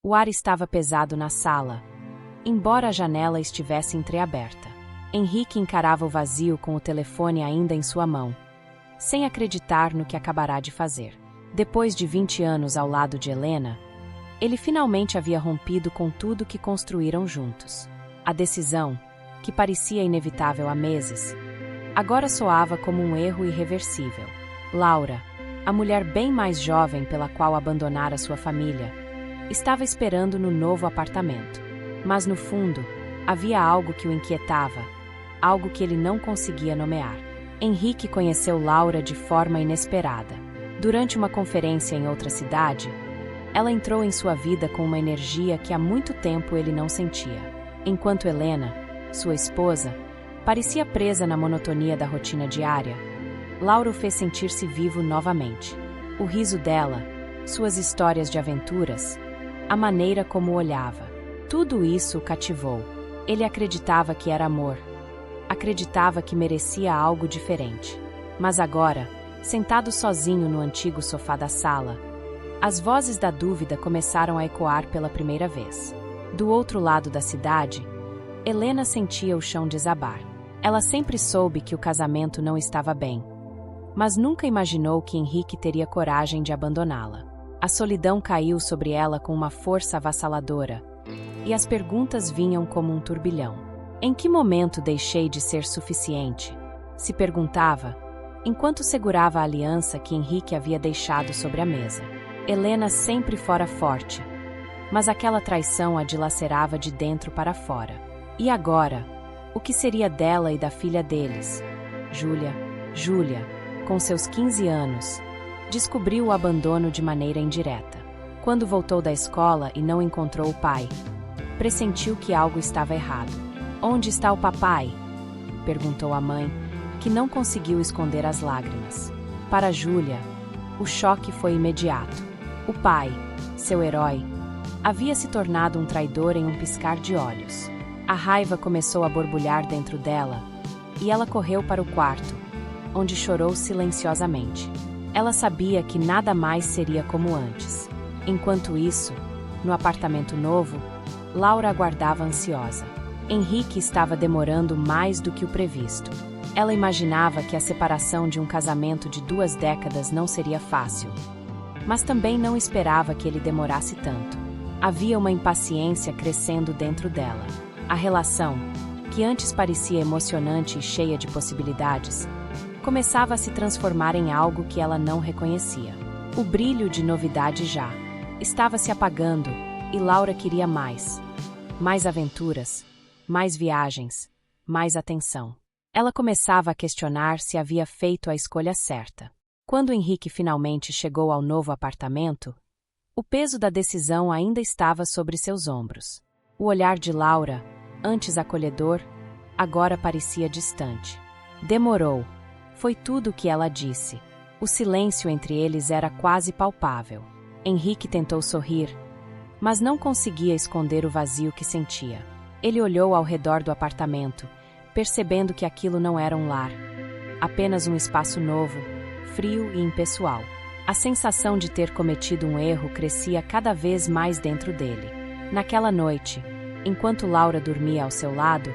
O ar estava pesado na sala, embora a janela estivesse entreaberta. Henrique encarava o vazio com o telefone ainda em sua mão, sem acreditar no que acabará de fazer. Depois de 20 anos ao lado de Helena, ele finalmente havia rompido com tudo que construíram juntos. A decisão, que parecia inevitável há meses, agora soava como um erro irreversível. Laura, a mulher bem mais jovem pela qual abandonara sua família, estava esperando no novo apartamento. Mas no fundo, havia algo que o inquietava, algo que ele não conseguia nomear. Henrique conheceu Laura de forma inesperada. Durante uma conferência em outra cidade, ela entrou em sua vida com uma energia que há muito tempo ele não sentia. Enquanto Helena, sua esposa, parecia presa na monotonia da rotina diária, Laura o fez sentir-se vivo novamente. O riso dela, suas histórias de aventuras, a maneira como olhava, tudo isso o cativou. Ele acreditava que era amor, acreditava que merecia algo diferente. Mas agora, sentado sozinho no antigo sofá da sala, as vozes da dúvida começaram a ecoar pela primeira vez. Do outro lado da cidade, Helena sentia o chão desabar. Ela sempre soube que o casamento não estava bem, mas nunca imaginou que Henrique teria coragem de abandoná-la. A solidão caiu sobre ela com uma força avassaladora, e as perguntas vinham como um turbilhão. Em que momento deixei de ser suficiente? Se perguntava, enquanto segurava a aliança que Henrique havia deixado sobre a mesa. Helena sempre fora forte, mas aquela traição a dilacerava de dentro para fora. E agora, o que seria dela e da filha deles? Júlia, com seus 15 anos, descobriu o abandono de maneira indireta. Quando voltou da escola e não encontrou o pai, pressentiu que algo estava errado. "Onde está o papai?" perguntou a mãe, que não conseguiu esconder as lágrimas. Para Júlia, o choque foi imediato. O pai, seu herói, havia se tornado um traidor em um piscar de olhos. A raiva começou a borbulhar dentro dela, e ela correu para o quarto, onde chorou silenciosamente. Ela sabia que nada mais seria como antes. Enquanto isso, no apartamento novo, Laura aguardava ansiosa. Henrique estava demorando mais do que o previsto. Ela imaginava que a separação de um casamento de 2 décadas não seria fácil, mas também não esperava que ele demorasse tanto. Havia uma impaciência crescendo dentro dela. A relação, que antes parecia emocionante e cheia de possibilidades, começava a se transformar em algo que ela não reconhecia. O brilho de novidade já estava se apagando e Laura queria mais. Mais aventuras, mais viagens, mais atenção. Ela começava a questionar se havia feito a escolha certa. Quando Henrique finalmente chegou ao novo apartamento, o peso da decisão ainda estava sobre seus ombros. O olhar de Laura, antes acolhedor, agora parecia distante. Demorou. Foi tudo o que ela disse. O silêncio entre eles era quase palpável. Henrique tentou sorrir, mas não conseguia esconder o vazio que sentia. Ele olhou ao redor do apartamento, percebendo que aquilo não era um lar, apenas um espaço novo, frio e impessoal. A sensação de ter cometido um erro crescia cada vez mais dentro dele. Naquela noite, enquanto Laura dormia ao seu lado,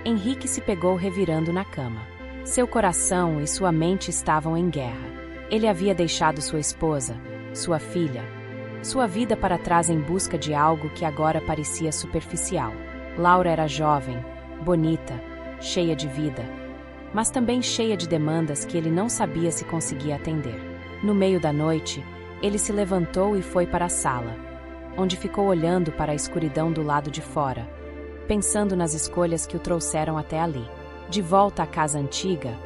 Henrique se pegou revirando na cama. Seu coração e sua mente estavam em guerra. Ele havia deixado sua esposa, sua filha, sua vida para trás em busca de algo que agora parecia superficial. Laura era jovem, bonita, cheia de vida, mas também cheia de demandas que ele não sabia se conseguia atender. No meio da noite, ele se levantou e foi para a sala, onde ficou olhando para a escuridão do lado de fora, pensando nas escolhas que o trouxeram até ali. De volta à casa antiga,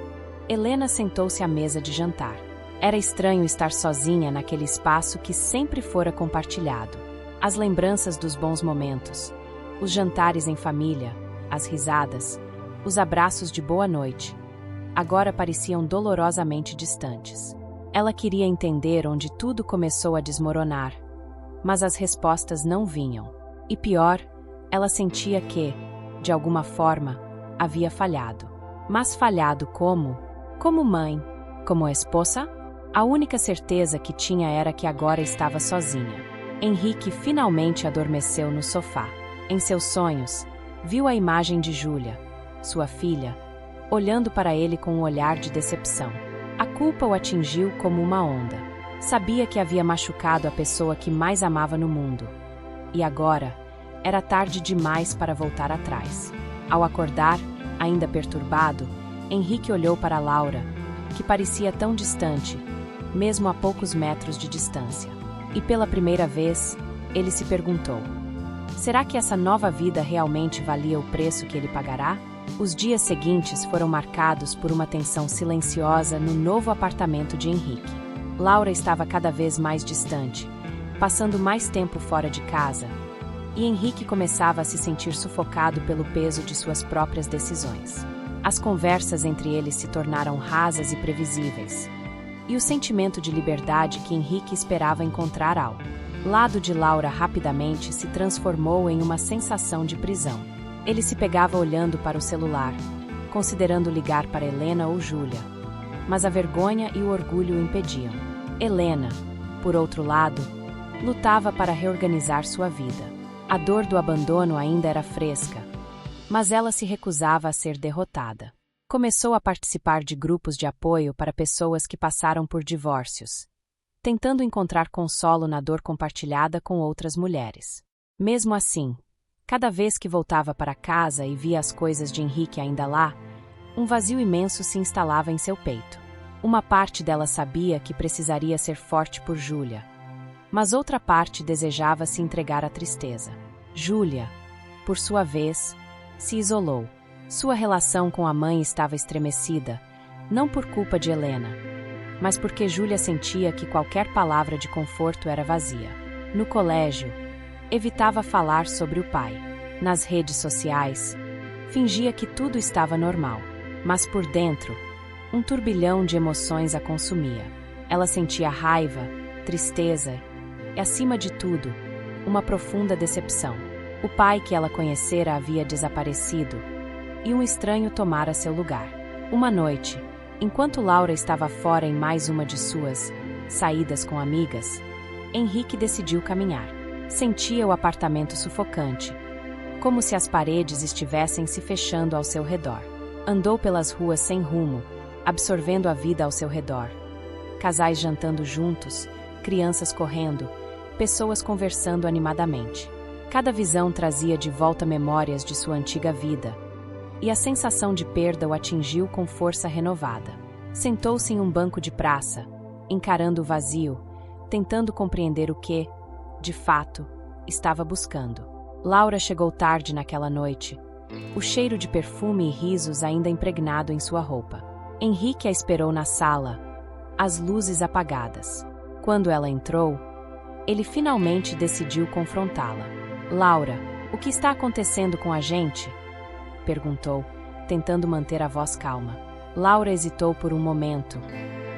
Helena sentou-se à mesa de jantar. Era estranho estar sozinha naquele espaço que sempre fora compartilhado. As lembranças dos bons momentos, os jantares em família, as risadas, os abraços de boa noite, agora pareciam dolorosamente distantes. Ela queria entender onde tudo começou a desmoronar, mas as respostas não vinham. E pior, ela sentia que, de alguma forma, havia falhado. Mas falhado como? Como mãe? Como esposa? A única certeza que tinha era que agora estava sozinha. Henrique finalmente adormeceu no sofá. Em seus sonhos, viu a imagem de Júlia, sua filha, olhando para ele com um olhar de decepção. A culpa o atingiu como uma onda. Sabia que havia machucado a pessoa que mais amava no mundo. E agora, era tarde demais para voltar atrás. Ao acordar, ainda perturbado, Henrique olhou para Laura, que parecia tão distante, mesmo a poucos metros de distância. E pela primeira vez, ele se perguntou: será que essa nova vida realmente valia o preço que ele pagará? Os dias seguintes foram marcados por uma tensão silenciosa no novo apartamento de Henrique. Laura estava cada vez mais distante, passando mais tempo fora de casa, e Henrique começava a se sentir sufocado pelo peso de suas próprias decisões. As conversas entre eles se tornaram rasas e previsíveis, e o sentimento de liberdade que Henrique esperava encontrar ao lado de Laura rapidamente se transformou em uma sensação de prisão. Ele se pegava olhando para o celular, considerando ligar para Helena ou Júlia, mas a vergonha e o orgulho o impediam. Helena, por outro lado, lutava para reorganizar sua vida. A dor do abandono ainda era fresca, mas ela se recusava a ser derrotada. Começou a participar de grupos de apoio para pessoas que passaram por divórcios, tentando encontrar consolo na dor compartilhada com outras mulheres. Mesmo assim, cada vez que voltava para casa e via as coisas de Henrique ainda lá, um vazio imenso se instalava em seu peito. Uma parte dela sabia que precisaria ser forte por Júlia, mas outra parte desejava se entregar à tristeza. Júlia, por sua vez, se isolou. Sua relação com a mãe estava estremecida, não por culpa de Helena, mas porque Júlia sentia que qualquer palavra de conforto era vazia. No colégio, evitava falar sobre o pai. Nas redes sociais, fingia que tudo estava normal, mas por dentro, um turbilhão de emoções a consumia. Ela sentia raiva, tristeza e, acima de tudo, uma profunda decepção. O pai que ela conhecera havia desaparecido, e um estranho tomara seu lugar. Uma noite, enquanto Laura estava fora em mais uma de suas saídas com amigas, Henrique decidiu caminhar. Sentia o apartamento sufocante, como se as paredes estivessem se fechando ao seu redor. Andou pelas ruas sem rumo, absorvendo a vida ao seu redor. Casais jantando juntos, crianças correndo, pessoas conversando animadamente. Cada visão trazia de volta memórias de sua antiga vida, e a sensação de perda o atingiu com força renovada. Sentou-se em um banco de praça, encarando o vazio, tentando compreender o que, de fato, estava buscando. Laura chegou tarde naquela noite, o cheiro de perfume e risos ainda impregnado em sua roupa. Henrique a esperou na sala, as luzes apagadas. Quando ela entrou, ele finalmente decidiu confrontá-la. Laura, o que está acontecendo com a gente? Perguntou, tentando manter a voz calma. Laura hesitou por um momento,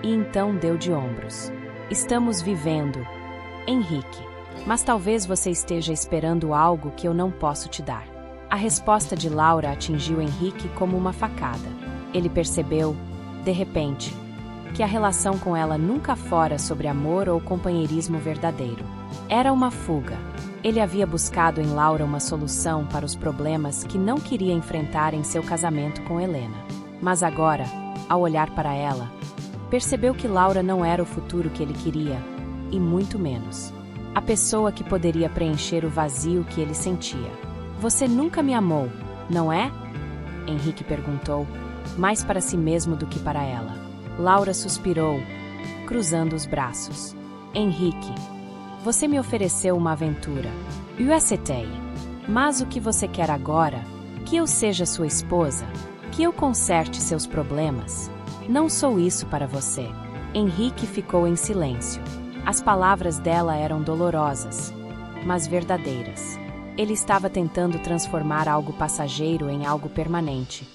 e então deu de ombros. Estamos vivendo, Henrique, mas talvez você esteja esperando algo que eu não posso te dar. A resposta de Laura atingiu Henrique como uma facada. Ele percebeu, de repente, que a relação com ela nunca fora sobre amor ou companheirismo verdadeiro. Era uma fuga. Ele havia buscado em Laura uma solução para os problemas que não queria enfrentar em seu casamento com Helena. Mas agora, ao olhar para ela, percebeu que Laura não era o futuro que ele queria, e muito menos a pessoa que poderia preencher o vazio que ele sentia. Você nunca me amou, não é? Henrique perguntou, mais para si mesmo do que para ela. Laura suspirou, cruzando os braços. Henrique, você me ofereceu uma aventura. Eu aceitei. Mas o que você quer agora? Que eu seja sua esposa? Que eu conserte seus problemas? Não sou isso para você. Henrique ficou em silêncio. As palavras dela eram dolorosas, mas verdadeiras. Ele estava tentando transformar algo passageiro em algo permanente.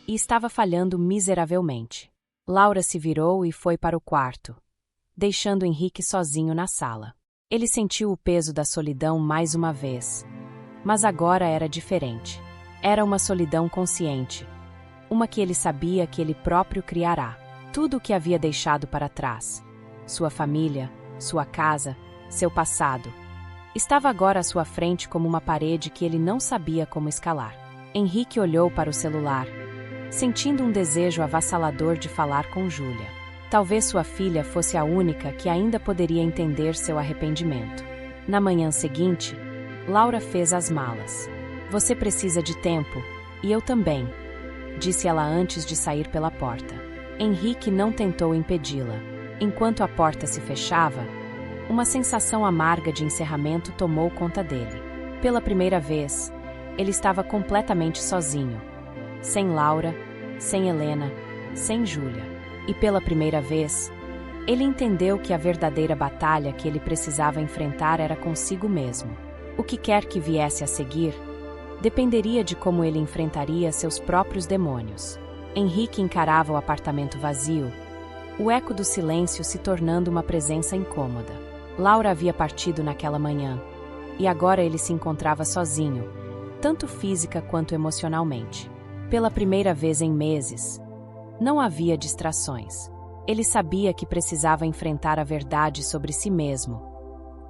E estava falhando miseravelmente. Laura se virou e foi para o quarto, deixando Henrique sozinho na sala. Ele sentiu o peso da solidão mais uma vez, mas agora era diferente. Era uma solidão consciente, uma que ele sabia que ele próprio criará. Tudo o que havia deixado para trás, sua família, sua casa, seu passado, Estava agora à sua frente como uma parede que ele não sabia como escalar. Henrique olhou para o celular, sentindo um desejo avassalador de falar com Júlia. Talvez sua filha fosse a única que ainda poderia entender seu arrependimento. Na manhã seguinte, Laura fez as malas. Você precisa de tempo, e eu também, disse ela antes de sair pela porta. Henrique não tentou impedi-la. Enquanto a porta se fechava, uma sensação amarga de encerramento tomou conta dele. Pela primeira vez, ele estava completamente sozinho. Sem Laura, sem Helena, sem Júlia. E pela primeira vez, ele entendeu que a verdadeira batalha que ele precisava enfrentar era consigo mesmo. O que quer que viesse a seguir, dependeria de como ele enfrentaria seus próprios demônios. Henrique encarava o apartamento vazio, o eco do silêncio se tornando uma presença incômoda. Laura havia partido naquela manhã, e agora ele se encontrava sozinho, tanto física quanto emocionalmente. Pela primeira vez em meses, não havia distrações. Ele sabia que precisava enfrentar a verdade sobre si mesmo,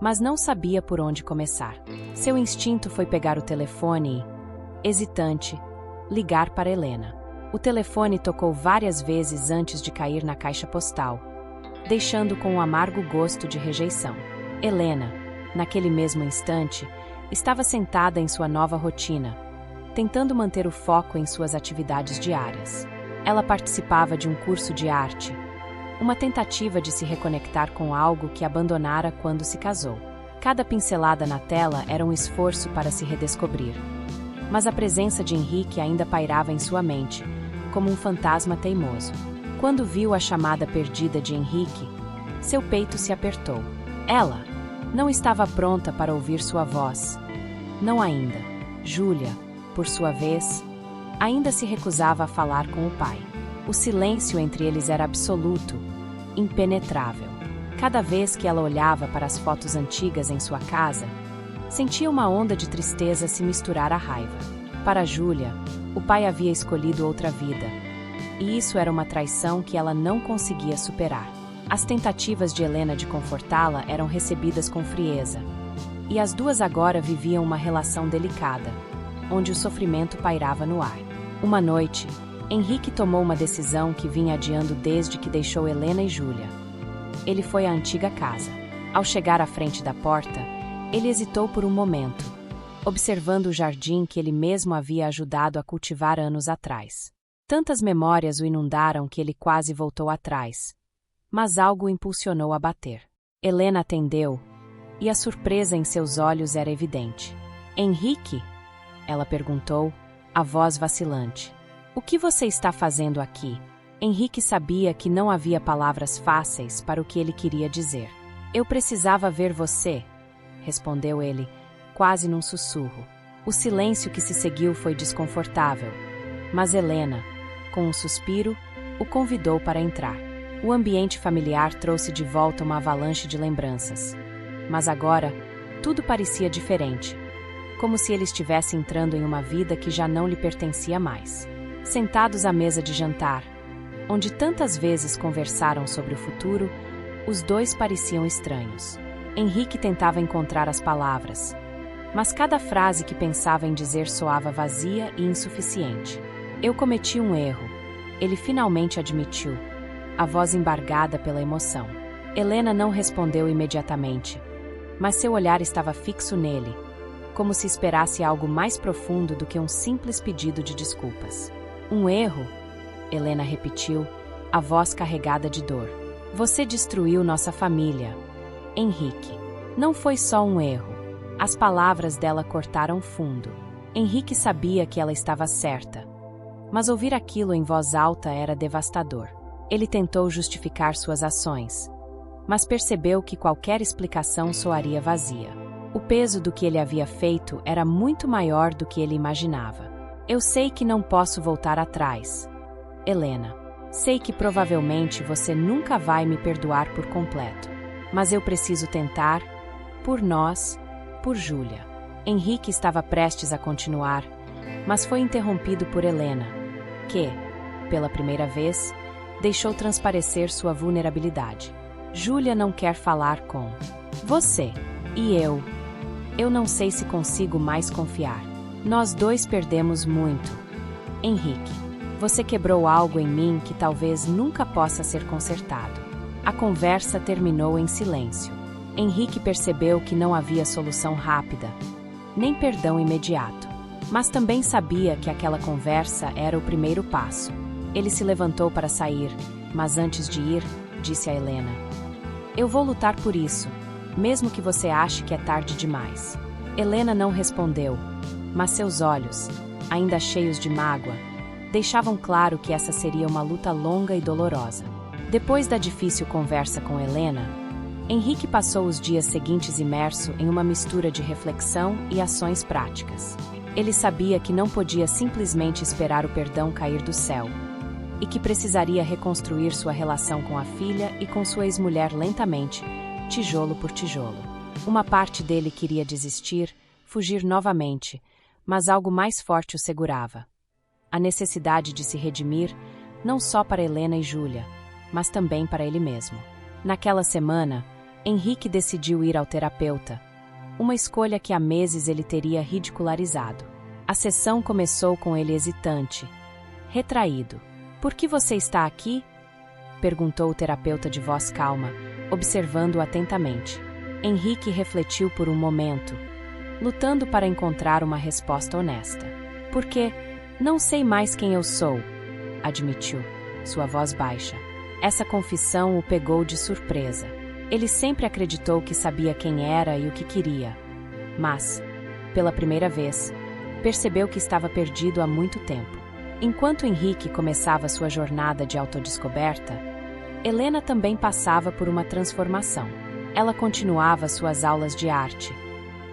mas não sabia por onde começar. Seu instinto foi pegar o telefone e, hesitante, ligar para Helena. O telefone tocou várias vezes antes de cair na caixa postal, deixando com um amargo gosto de rejeição. Helena, naquele mesmo instante, estava sentada em sua nova rotina, tentando manter o foco em suas atividades diárias. Ela participava de um curso de arte, uma tentativa de se reconectar com algo que abandonara quando se casou. Cada pincelada na tela era um esforço para se redescobrir. Mas a presença de Henrique ainda pairava em sua mente, como um fantasma teimoso. Quando viu a chamada perdida de Henrique, seu peito se apertou. Ela não estava pronta para ouvir sua voz. Não ainda. Júlia, por sua vez, ainda se recusava a falar com o pai. O silêncio entre eles era absoluto, impenetrável. Cada vez que ela olhava para as fotos antigas em sua casa, sentia uma onda de tristeza se misturar à raiva. Para Júlia, o pai havia escolhido outra vida, e isso era uma traição que ela não conseguia superar. As tentativas de Helena de confortá-la eram recebidas com frieza, e as duas agora viviam uma relação delicada, onde o sofrimento pairava no ar. Uma noite, Henrique tomou uma decisão que vinha adiando desde que deixou Helena e Júlia. Ele foi à antiga casa. Ao chegar à frente da porta, ele hesitou por um momento, observando o jardim que ele mesmo havia ajudado a cultivar anos atrás. Tantas memórias o inundaram que ele quase voltou atrás, mas algo o impulsionou a bater. Helena atendeu, e a surpresa em seus olhos era evidente. Henrique? Ela perguntou, a voz vacilante. O que você está fazendo aqui? Henrique sabia que não havia palavras fáceis para o que ele queria dizer. Eu precisava ver você, respondeu ele, quase num sussurro. O silêncio que se seguiu foi desconfortável, mas Helena, com um suspiro, o convidou para entrar. O ambiente familiar trouxe de volta uma avalanche de lembranças. Mas agora, tudo parecia diferente, como se ele estivesse entrando em uma vida que já não lhe pertencia mais. Sentados à mesa de jantar, onde tantas vezes conversaram sobre o futuro, os dois pareciam estranhos. Henrique tentava encontrar as palavras, mas cada frase que pensava em dizer soava vazia e insuficiente. Eu cometi um erro, ele finalmente admitiu, a voz embargada pela emoção. Helena não respondeu imediatamente, mas seu olhar estava fixo nele, como se esperasse algo mais profundo do que um simples pedido de desculpas. Um erro? Helena repetiu, a voz carregada de dor. Você destruiu nossa família, Henrique. Não foi só um erro. As palavras dela cortaram fundo. Henrique sabia que ela estava certa, mas ouvir aquilo em voz alta era devastador. Ele tentou justificar suas ações, mas percebeu que qualquer explicação soaria vazia. O peso do que ele havia feito era muito maior do que ele imaginava. Eu sei que não posso voltar atrás, Helena. Sei que provavelmente você nunca vai me perdoar por completo, mas eu preciso tentar, por nós, por Júlia. Henrique estava prestes a continuar, mas foi interrompido por Helena, que, pela primeira vez, deixou transparecer sua vulnerabilidade. Júlia não quer falar com você, e eu Eu não sei se consigo mais confiar. Nós dois perdemos muito. Henrique, você quebrou algo em mim que talvez nunca possa ser consertado. A conversa terminou em silêncio. Henrique percebeu que não havia solução rápida, nem perdão imediato. Mas também sabia que aquela conversa era o primeiro passo. Ele se levantou para sair, mas antes de ir, disse a Helena: Eu vou lutar por isso, mesmo que você ache que é tarde demais. Helena não respondeu, mas seus olhos, ainda cheios de mágoa, deixavam claro que essa seria uma luta longa e dolorosa. Depois da difícil conversa com Helena, Henrique passou os dias seguintes imerso em uma mistura de reflexão e ações práticas. Ele sabia que não podia simplesmente esperar o perdão cair do céu, e que precisaria reconstruir sua relação com a filha e com sua ex-mulher lentamente, tijolo por tijolo. Uma parte dele queria desistir, fugir novamente, mas algo mais forte o segurava. A necessidade de se redimir, não só para Helena e Júlia, mas também para ele mesmo. Naquela semana, Henrique decidiu ir ao terapeuta, uma escolha que há meses ele teria ridicularizado. A sessão começou com ele hesitante, retraído. Por que você está aqui? Perguntou o terapeuta de voz calma, observando-o atentamente. Henrique refletiu por um momento, lutando para encontrar uma resposta honesta. Porque não sei mais quem eu sou, admitiu, sua voz baixa. Essa confissão o pegou de surpresa. Ele sempre acreditou que sabia quem era e o que queria. Mas, pela primeira vez, percebeu que estava perdido há muito tempo. Enquanto Henrique começava sua jornada de autodescoberta, Helena também passava por uma transformação. Ela continuava suas aulas de arte,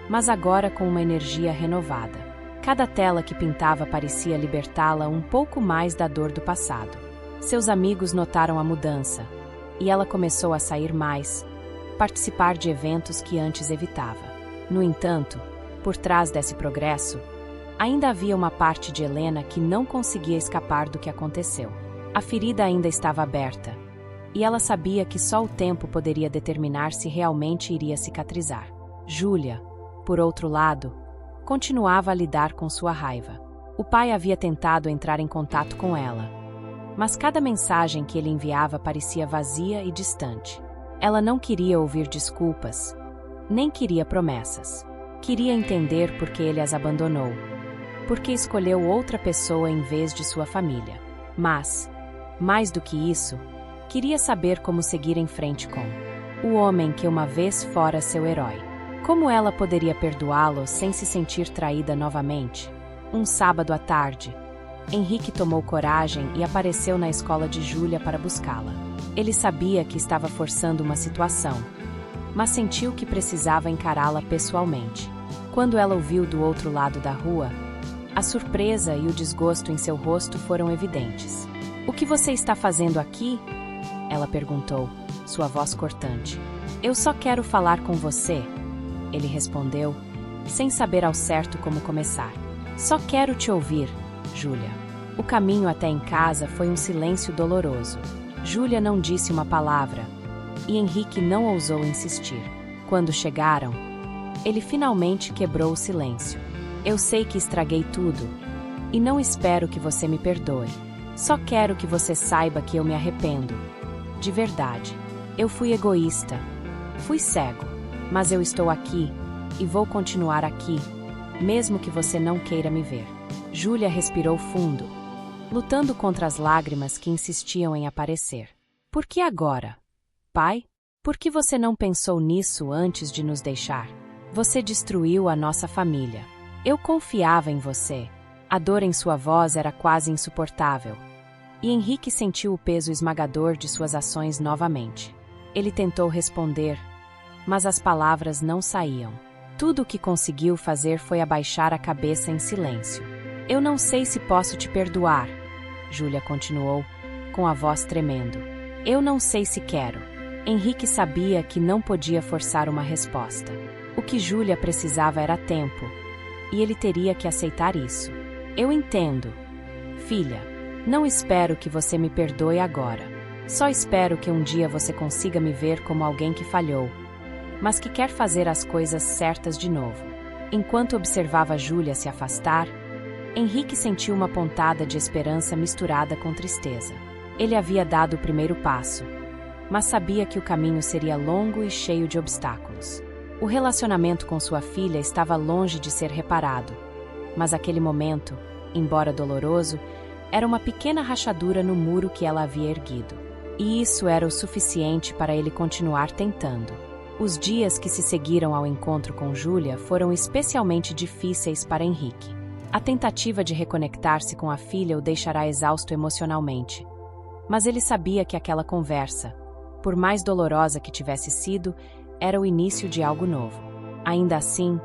mas agora com uma energia renovada. Cada tela que pintava parecia libertá-la um pouco mais da dor do passado. Seus amigos notaram a mudança, e ela começou a sair mais, participar de eventos que antes evitava. No entanto, por trás desse progresso, ainda havia uma parte de Helena que não conseguia escapar do que aconteceu. A ferida ainda estava aberta, e ela sabia que só o tempo poderia determinar se realmente iria cicatrizar. Júlia, por outro lado, continuava a lidar com sua raiva. O pai havia tentado entrar em contato com ela, mas cada mensagem que ele enviava parecia vazia e distante. Ela não queria ouvir desculpas, nem queria promessas. Queria entender por que ele as abandonou, porque escolheu outra pessoa em vez de sua família. Mas, mais do que isso, queria saber como seguir em frente com o homem que uma vez fora seu herói. Como ela poderia perdoá-lo sem se sentir traída novamente? Um sábado à tarde, Henrique tomou coragem e apareceu na escola de Júlia para buscá-la. Ele sabia que estava forçando uma situação, mas sentiu que precisava encará-la pessoalmente. Quando ela o viu do outro lado da rua, a surpresa e o desgosto em seu rosto foram evidentes. "O que você está fazendo aqui?" ela perguntou, sua voz cortante. "Eu só quero falar com você", ele respondeu, sem saber ao certo como começar. "Só quero te ouvir, Júlia." O caminho até em casa foi um silêncio doloroso. Júlia não disse uma palavra, e Henrique não ousou insistir. Quando chegaram, ele finalmente quebrou o silêncio. "Eu sei que estraguei tudo, e não espero que você me perdoe. Só quero que você saiba que eu me arrependo. De verdade. Eu fui egoísta. Fui cego. Mas eu estou aqui, e vou continuar aqui, mesmo que você não queira me ver." Júlia respirou fundo, lutando contra as lágrimas que insistiam em aparecer. "Por que agora, pai? Por que você não pensou nisso antes de nos deixar? Você destruiu a nossa família. Eu confiava em você." A dor em sua voz era quase insuportável, e Henrique sentiu o peso esmagador de suas ações novamente. Ele tentou responder, mas as palavras não saíam. Tudo o que conseguiu fazer foi abaixar a cabeça em silêncio. "Eu não sei se posso te perdoar", Júlia continuou, com a voz tremendo. "Eu não sei se quero." Henrique sabia que não podia forçar uma resposta. O que Júlia precisava era tempo, e ele teria que aceitar isso. "Eu entendo, filha. Não espero que você me perdoe agora. Só espero que um dia você consiga me ver como alguém que falhou, mas que quer fazer as coisas certas de novo." Enquanto observava Júlia se afastar, Henrique sentiu uma pontada de esperança misturada com tristeza. Ele havia dado o primeiro passo, mas sabia que o caminho seria longo e cheio de obstáculos. O relacionamento com sua filha estava longe de ser reparado, mas aquele momento, embora doloroso, era uma pequena rachadura no muro que ela havia erguido. E isso era o suficiente para ele continuar tentando. Os dias que se seguiram ao encontro com Júlia foram especialmente difíceis para Henrique. A tentativa de reconectar-se com a filha o deixará exausto emocionalmente. Mas ele sabia que aquela conversa, por mais dolorosa que tivesse sido, era o início de algo novo. Ainda assim,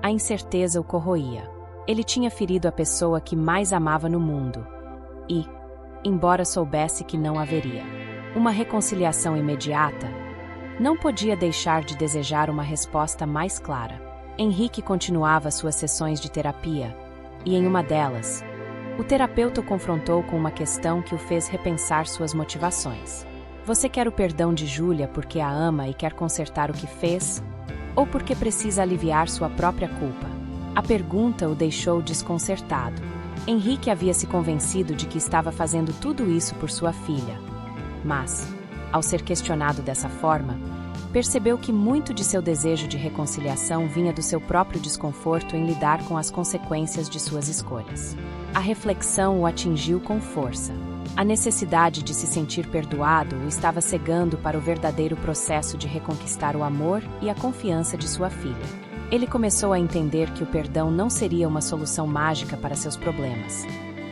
a incerteza o corroía. Ele tinha ferido a pessoa que mais amava no mundo e, embora soubesse que não haveria uma reconciliação imediata, não podia deixar de desejar uma resposta mais clara. Henrique continuava suas sessões de terapia e, em uma delas, o terapeuta o confrontou com uma questão que o fez repensar suas motivações. Você quer o perdão de Júlia porque a ama e quer consertar o que fez? Ou porque precisa aliviar sua própria culpa? A pergunta o deixou desconcertado. Henrique havia se convencido de que estava fazendo tudo isso por sua filha. Mas, ao ser questionado dessa forma, percebeu que muito de seu desejo de reconciliação vinha do seu próprio desconforto em lidar com as consequências de suas escolhas. A reflexão o atingiu com força. A necessidade de se sentir perdoado o estava cegando para o verdadeiro processo de reconquistar o amor e a confiança de sua filha. Ele começou a entender que o perdão não seria uma solução mágica para seus problemas.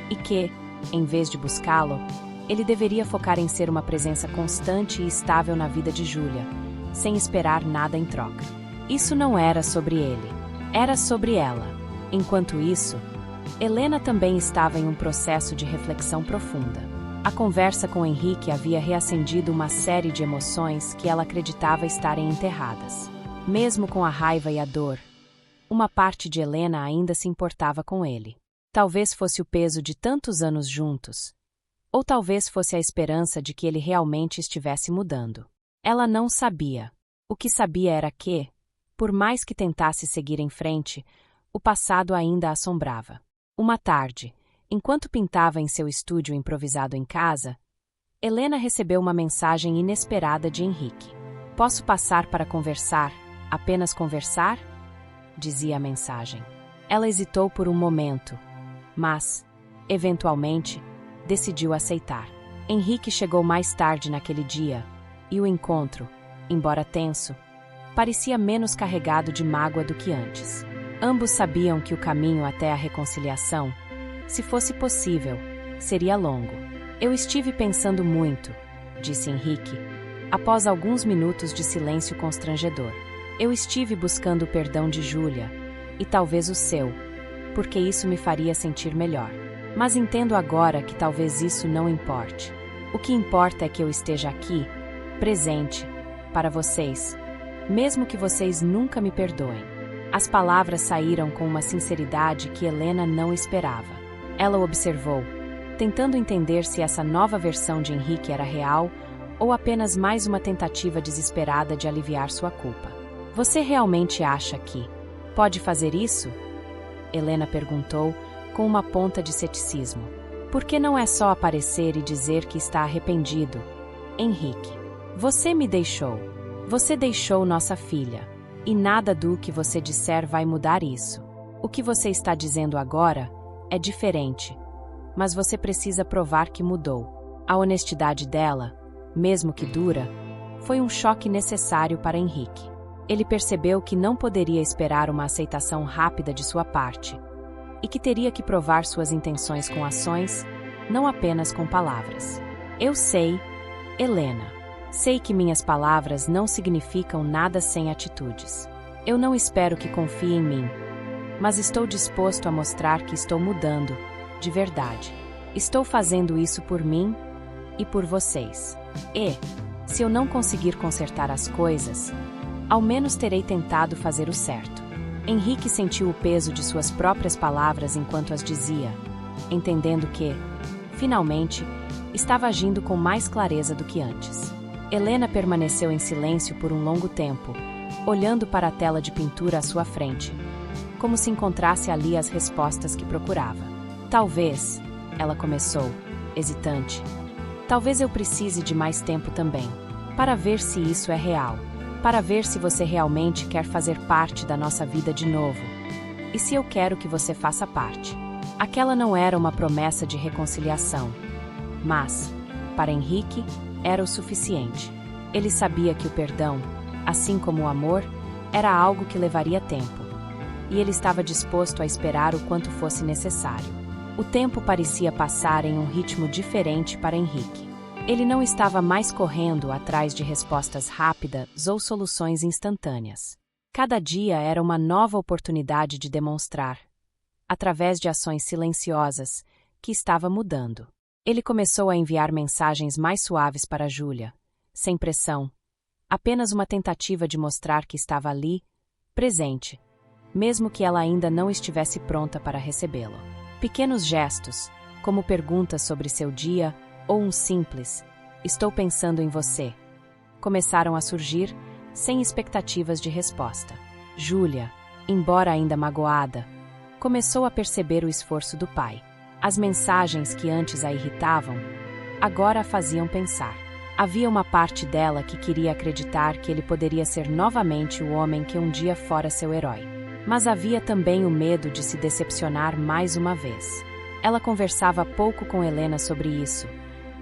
E que, em vez de buscá-lo, ele deveria focar em ser uma presença constante e estável na vida de Júlia, sem esperar nada em troca. Isso não era sobre ele, era sobre ela. Enquanto isso, Helena também estava em um processo de reflexão profunda. A conversa com Henrique havia reacendido uma série de emoções que ela acreditava estarem enterradas. Mesmo com a raiva e a dor, uma parte de Helena ainda se importava com ele. Talvez fosse o peso de tantos anos juntos, ou talvez fosse a esperança de que ele realmente estivesse mudando. Ela não sabia. O que sabia era que, por mais que tentasse seguir em frente, o passado ainda a assombrava. Uma tarde, enquanto pintava em seu estúdio improvisado em casa, Helena recebeu uma mensagem inesperada de Henrique. "Posso passar para conversar, apenas conversar?" dizia a mensagem. Ela hesitou por um momento, mas, eventualmente, decidiu aceitar. Henrique chegou mais tarde naquele dia, e o encontro, embora tenso, parecia menos carregado de mágoa do que antes. Ambos sabiam que o caminho até a reconciliação, se fosse possível, seria longo. "Eu estive pensando muito", disse Henrique, após alguns minutos de silêncio constrangedor. "Eu estive buscando o perdão de Júlia, e talvez o seu, porque isso me faria sentir melhor. Mas entendo agora que talvez isso não importe. O que importa é que eu esteja aqui, presente, para vocês, mesmo que vocês nunca me perdoem." As palavras saíram com uma sinceridade que Helena não esperava. Ela o observou, tentando entender se essa nova versão de Henrique era real ou apenas mais uma tentativa desesperada de aliviar sua culpa. "Você realmente acha que pode fazer isso?" Helena perguntou, com uma ponta de ceticismo. "Por que não é só aparecer e dizer que está arrependido? Henrique, você me deixou. Você deixou nossa filha. E nada do que você disser vai mudar isso. O que você está dizendo agora é diferente, mas você precisa provar que mudou." A honestidade dela, mesmo que dura, foi um choque necessário para Henrique. Ele percebeu que não poderia esperar uma aceitação rápida de sua parte, e que teria que provar suas intenções com ações, não apenas com palavras. "Eu sei, Helena. Sei que minhas palavras não significam nada sem atitudes. Eu não espero que confie em mim, mas estou disposto a mostrar que estou mudando, de verdade. Estou fazendo isso por mim e por vocês. E, se eu não conseguir consertar as coisas, ao menos terei tentado fazer o certo." Henrique sentiu o peso de suas próprias palavras enquanto as dizia, entendendo que, finalmente, estava agindo com mais clareza do que antes. Helena permaneceu em silêncio por um longo tempo, olhando para a tela de pintura à sua frente. como se encontrasse ali as respostas que procurava. Talvez, ela começou, hesitante. Talvez eu precise de mais tempo também, para ver se isso é real, para ver se você realmente quer fazer parte da nossa vida de novo. E se eu quero que você faça parte. Aquela não era uma promessa de reconciliação, mas, para Henrique, era o suficiente. Ele sabia que o perdão, assim como o amor, era algo que levaria tempo. E ele estava disposto a esperar o quanto fosse necessário. O tempo parecia passar em um ritmo diferente para Henrique. Ele não estava mais correndo atrás de respostas rápidas ou soluções instantâneas. Cada dia era uma nova oportunidade de demonstrar, através de ações silenciosas, que estava mudando. Ele começou a enviar mensagens mais suaves para Júlia, sem pressão, apenas uma tentativa de mostrar que estava ali, presente, mesmo que ela ainda não estivesse pronta para recebê-lo. Pequenos gestos, como perguntas sobre seu dia ou um simples "estou pensando em você", começaram a surgir sem expectativas de resposta. Júlia, embora ainda magoada, começou a perceber o esforço do pai. As mensagens que antes a irritavam, agora a faziam pensar. Havia uma parte dela que queria acreditar que ele poderia ser novamente o homem que um dia fora seu herói. Mas havia também o medo de se decepcionar mais uma vez. Ela conversava pouco com Helena sobre isso,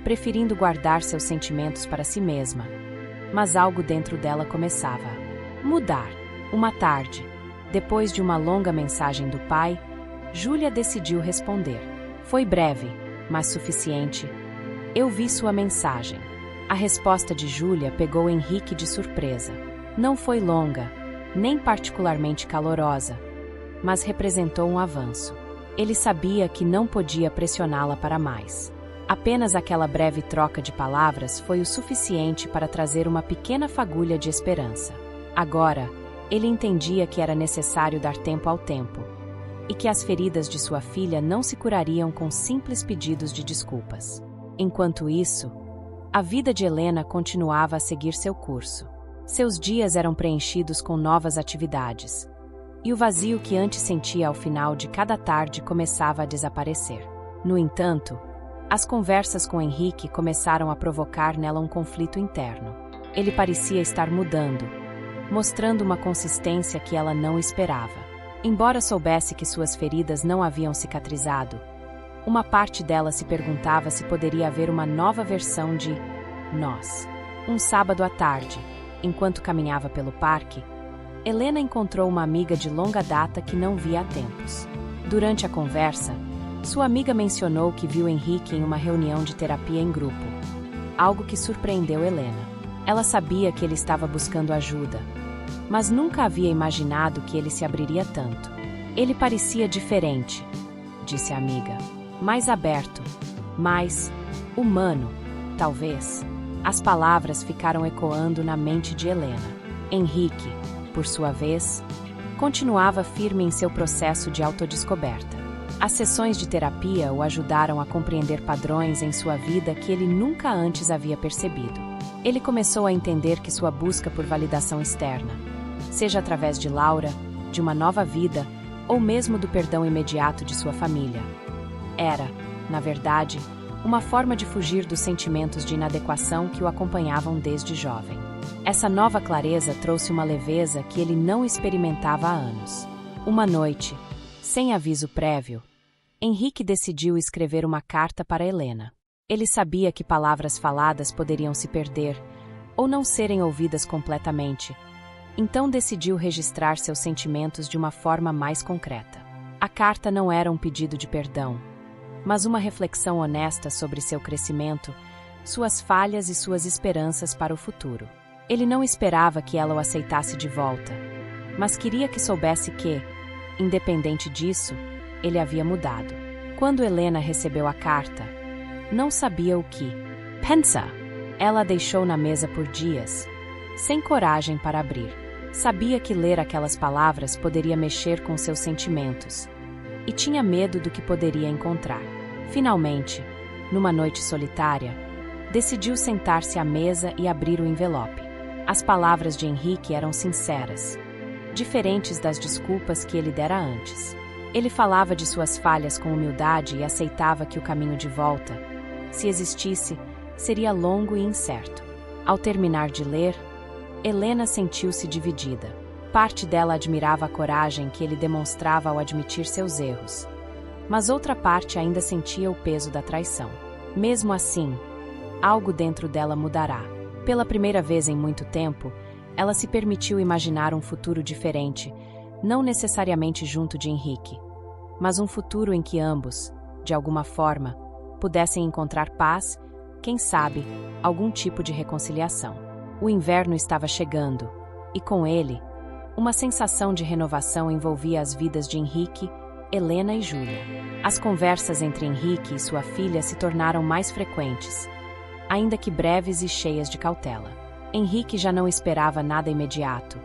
preferindo guardar seus sentimentos para si mesma. Mas algo dentro dela começava a mudar. Uma tarde, depois de uma longa mensagem do pai, Júlia decidiu responder. Foi breve, mas suficiente. "Eu vi sua mensagem." A resposta de Júlia pegou Henrique de surpresa. Não foi longa, nem particularmente calorosa, mas representou um avanço. Ele sabia que não podia pressioná-la para mais. Apenas aquela breve troca de palavras foi o suficiente para trazer uma pequena fagulha de esperança. Agora, ele entendia que era necessário dar tempo ao tempo, e que as feridas de sua filha não se curariam com simples pedidos de desculpas. Enquanto isso, a vida de Helena continuava a seguir seu curso. Seus dias eram preenchidos com novas atividades, e o vazio que antes sentia ao final de cada tarde começava a desaparecer. No entanto, as conversas com Henrique começaram a provocar nela um conflito interno. Ele parecia estar mudando, mostrando uma consistência que ela não esperava. Embora soubesse que suas feridas não haviam cicatrizado, uma parte dela se perguntava se poderia haver uma nova versão de nós. Um sábado à tarde, enquanto caminhava pelo parque, Helena encontrou uma amiga de longa data que não via há tempos. Durante a conversa, sua amiga mencionou que viu Henrique em uma reunião de terapia em grupo, algo que surpreendeu Helena. Ela sabia que ele estava buscando ajuda, mas nunca havia imaginado que ele se abriria tanto. "Ele parecia diferente", disse a amiga. "Mais aberto, mais humano, talvez." As palavras ficaram ecoando na mente de Helena. Henrique, por sua vez, continuava firme em seu processo de autodescoberta. As sessões de terapia o ajudaram a compreender padrões em sua vida que ele nunca antes havia percebido. Ele começou a entender que sua busca por validação externa, seja através de Laura, de uma nova vida, ou mesmo do perdão imediato de sua família, era, na verdade, uma forma de fugir dos sentimentos de inadequação que o acompanhavam desde jovem. Essa nova clareza trouxe uma leveza que ele não experimentava há anos. Uma noite, sem aviso prévio, Henrique decidiu escrever uma carta para Helena. Ele sabia que palavras faladas poderiam se perder, ou não serem ouvidas completamente, então decidiu registrar seus sentimentos de uma forma mais concreta. A carta não era um pedido de perdão, mas uma reflexão honesta sobre seu crescimento, suas falhas e suas esperanças para o futuro. Ele não esperava que ela o aceitasse de volta, mas queria que soubesse que, independente disso, ele havia mudado. Quando Helena recebeu a carta, não sabia o que pensar. Ela a deixou na mesa por dias, sem coragem para abrir. Sabia que ler aquelas palavras poderia mexer com seus sentimentos, e tinha medo do que poderia encontrar. Finalmente, numa noite solitária, decidiu sentar-se à mesa e abrir o envelope. As palavras de Henrique eram sinceras. diferentes das desculpas que ele dera antes. Ele falava de suas falhas com humildade e aceitava que o caminho de volta, se existisse, seria longo e incerto. Ao terminar de ler, Helena sentiu-se dividida. Parte dela admirava a coragem que ele demonstrava ao admitir seus erros, mas outra parte ainda sentia o peso da traição. Mesmo assim, algo dentro dela mudará. Pela primeira vez em muito tempo, ela se permitiu imaginar um futuro diferente, não necessariamente junto de Henrique, mas um futuro em que ambos, de alguma forma, pudessem encontrar paz, quem sabe, algum tipo de reconciliação. O inverno estava chegando, e com ele, uma sensação de renovação envolvia as vidas de Henrique, Helena e Júlia. As conversas entre Henrique e sua filha se tornaram mais frequentes, ainda que breves e cheias de cautela. Henrique já não esperava nada imediato,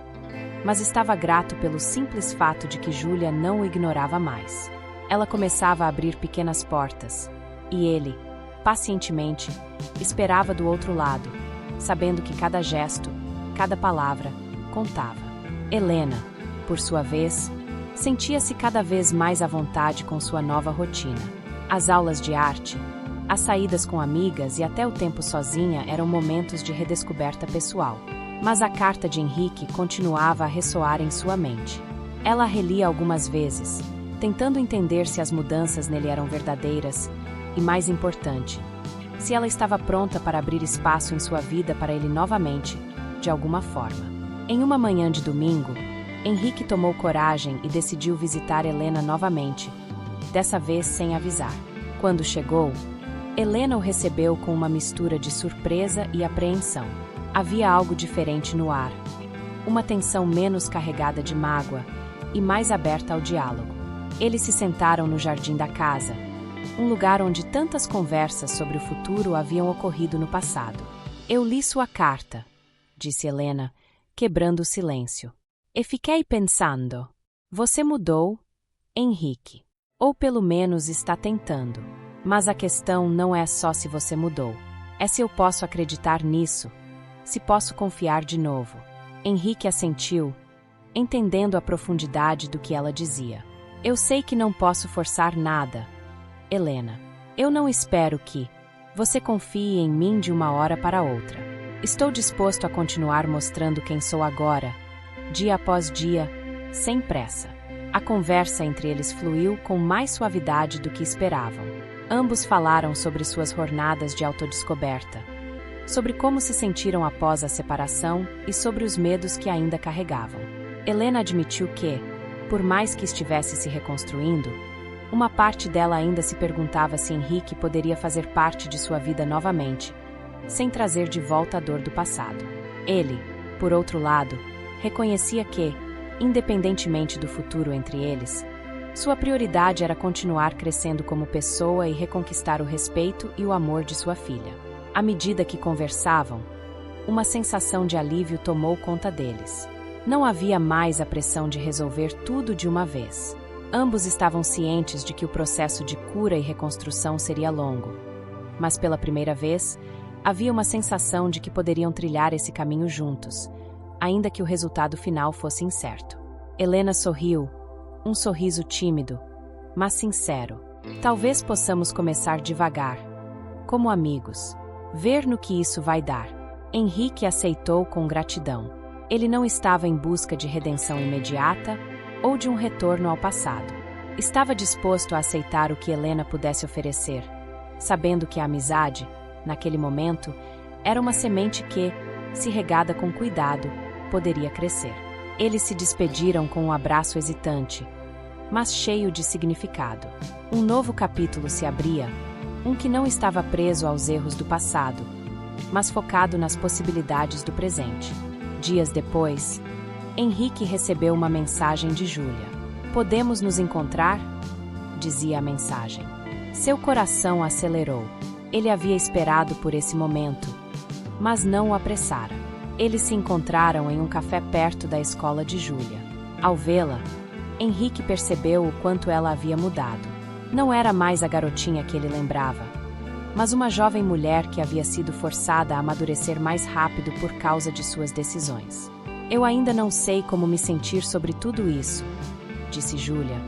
mas estava grato pelo simples fato de que Júlia não o ignorava mais. Ela começava a abrir pequenas portas, e ele, pacientemente, esperava do outro lado, sabendo que cada gesto, cada palavra, contava. Helena, por sua vez, sentia-se cada vez mais à vontade com sua nova rotina. As aulas de arte, as saídas com amigas e até o tempo sozinha eram momentos de redescoberta pessoal. Mas a carta de Henrique continuava a ressoar em sua mente. Ela a relia algumas vezes, tentando entender se as mudanças nele eram verdadeiras e, mais importante, se ela estava pronta para abrir espaço em sua vida para ele novamente, de alguma forma. Em uma manhã de domingo, Henrique tomou coragem e decidiu visitar Helena novamente, dessa vez sem avisar. Quando chegou, Helena o recebeu com uma mistura de surpresa e apreensão. Havia algo diferente no ar, uma tensão menos carregada de mágoa e mais aberta ao diálogo. Eles se sentaram no jardim da casa, um lugar onde tantas conversas sobre o futuro haviam ocorrido no passado. "Eu li sua carta", disse Helena, quebrando o silêncio. "E fiquei pensando. Você mudou, Henrique. Ou pelo menos está tentando. Mas a questão não é só se você mudou. É se eu posso acreditar nisso. Se posso confiar de novo." Henrique assentiu, entendendo a profundidade do que ela dizia. "Eu sei que não posso forçar nada, Helena. Eu não espero que você confie em mim de uma hora para outra. Estou disposto a continuar mostrando quem sou agora, dia após dia, sem pressa." A conversa entre eles fluiu com mais suavidade do que esperavam. Ambos falaram sobre suas jornadas de autodescoberta, sobre como se sentiram após a separação e sobre os medos que ainda carregavam. Helena admitiu que, por mais que estivesse se reconstruindo, uma parte dela ainda se perguntava se Henrique poderia fazer parte de sua vida novamente, sem trazer de volta a dor do passado. Ele, por outro lado, reconhecia que, independentemente do futuro entre eles, sua prioridade era continuar crescendo como pessoa e reconquistar o respeito e o amor de sua filha. À medida que conversavam, uma sensação de alívio tomou conta deles. Não havia mais a pressão de resolver tudo de uma vez. Ambos estavam cientes de que o processo de cura e reconstrução seria longo, mas pela primeira vez, havia uma sensação de que poderiam trilhar esse caminho juntos, ainda que o resultado final fosse incerto. Helena sorriu, um sorriso tímido, mas sincero. "Talvez possamos começar devagar, como amigos, ver no que isso vai dar." Henrique aceitou com gratidão. Ele não estava em busca de redenção imediata ou de um retorno ao passado. Estava disposto a aceitar o que Helena pudesse oferecer, sabendo que a amizade, naquele momento, era uma semente que, se regada com cuidado, poderia crescer. Eles se despediram com um abraço hesitante, mas cheio de significado. Um novo capítulo se abria, um que não estava preso aos erros do passado, mas focado nas possibilidades do presente. Dias depois, Henrique recebeu uma mensagem de Júlia. "Podemos nos encontrar?" dizia a mensagem. Seu coração acelerou. Ele havia esperado por esse momento, mas não o apressara. Eles se encontraram em um café perto da escola de Júlia. Ao vê-la, Henrique percebeu o quanto ela havia mudado. Não era mais a garotinha que ele lembrava, mas uma jovem mulher que havia sido forçada a amadurecer mais rápido por causa de suas decisões. Eu ainda não sei como me sentir sobre tudo isso, disse Júlia,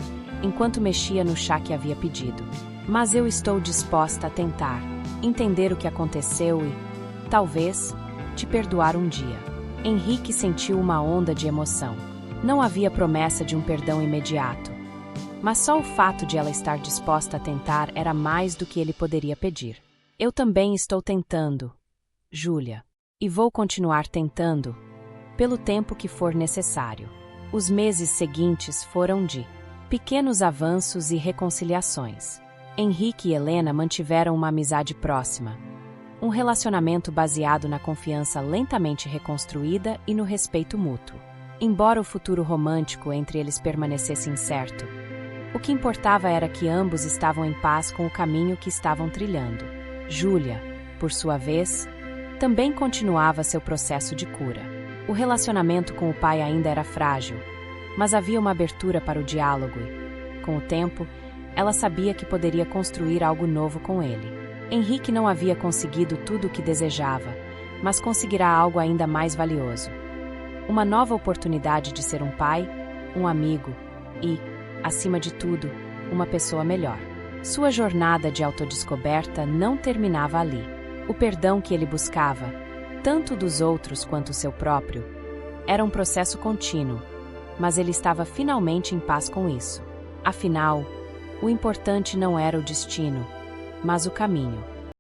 enquanto mexia no chá que havia pedido. Mas eu estou disposta a tentar, entender o que aconteceu e, talvez, te perdoar um dia. Henrique sentiu uma onda de emoção. Não havia promessa de um perdão imediato. Mas só o fato de ela estar disposta a tentar era mais do que ele poderia pedir. Eu também estou tentando, Júlia, e vou continuar tentando, pelo tempo que for necessário. Os meses seguintes foram de pequenos avanços e reconciliações. Henrique e Helena mantiveram uma amizade próxima, um relacionamento baseado na confiança lentamente reconstruída e no respeito mútuo. Embora o futuro romântico entre eles permanecesse incerto, o que importava era que ambos estavam em paz com o caminho que estavam trilhando. Júlia, por sua vez, também continuava seu processo de cura. O relacionamento com o pai ainda era frágil, mas havia uma abertura para o diálogo e, com o tempo, ela sabia que poderia construir algo novo com ele. Henrique não havia conseguido tudo o que desejava, mas conseguirá algo ainda mais valioso. Uma nova oportunidade de ser um pai, um amigo e, acima de tudo, uma pessoa melhor. Sua jornada de autodescoberta não terminava ali. O perdão que ele buscava, tanto dos outros quanto o seu próprio, era um processo contínuo, mas ele estava finalmente em paz com isso. Afinal, o importante não era o destino, mas o caminho.